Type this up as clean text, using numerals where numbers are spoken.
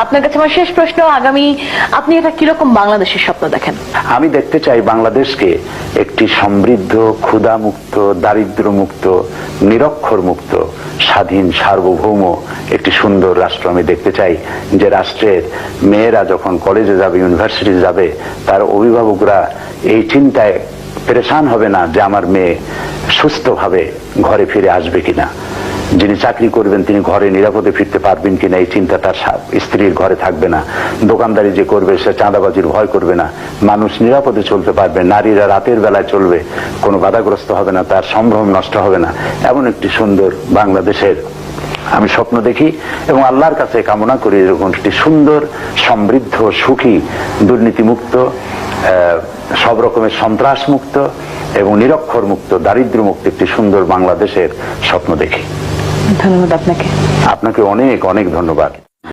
আপনার কাছে আমার শেষ প্রশ্ন, আগামী আপনি এটা কিরকম বাংলাদেশের স্বপ্ন দেখেন? আমি দেখতে চাই বাংলাদেশকে একটি সমৃদ্ধ, ক্ষুধামুক্ত, দারিদ্র মুক্ত, নিরক্ষর মুক্ত, স্বাধীন, সার্বভৌম একটি সুন্দর রাষ্ট্র আমি দেখতে চাই। যে রাষ্ট্রের মেয়েরা যখন কলেজে যাবে, ইউনিভার্সিটি যাবে, তার অভিভাবকরা এই চিন্তায় পেরেশান হবে না যে আমার মেয়ে সুস্থভাবে ঘরে ফিরে আসবে কিনা, যিনি চাকরি করবেন তিনি ঘরে নিরাপদে ফিরতে পারবেন কিনা এই চিন্তা তার স্ত্রীর ঘরে থাকবে না, দোকানদারি যে করবে সে চাঁদাবাজির ভয় করবে না, মানুষ নিরাপদে চলতে পারবে, নারীরা রাতের বেলায় চলবে, কোনো বাধাগ্রস্ত হবে না, তার সম্ভ্রম নষ্ট হবে না। এমন একটি সুন্দর বাংলাদেশের আমি স্বপ্ন দেখি এবং আল্লাহর কাছে কামনা করি এরকম একটি সুন্দর, সমৃদ্ধ, সুখী, দুর্নীতিমুক্ত, সব রকমের সন্ত্রাস মুক্ত এবং নিরক্ষর মুক্ত, দারিদ্র মুক্ত একটি সুন্দর বাংলাদেশের স্বপ্ন দেখি। ধন্যবাদ আপনাকে। আপনাকে অনেক অনেক ধন্যবাদ।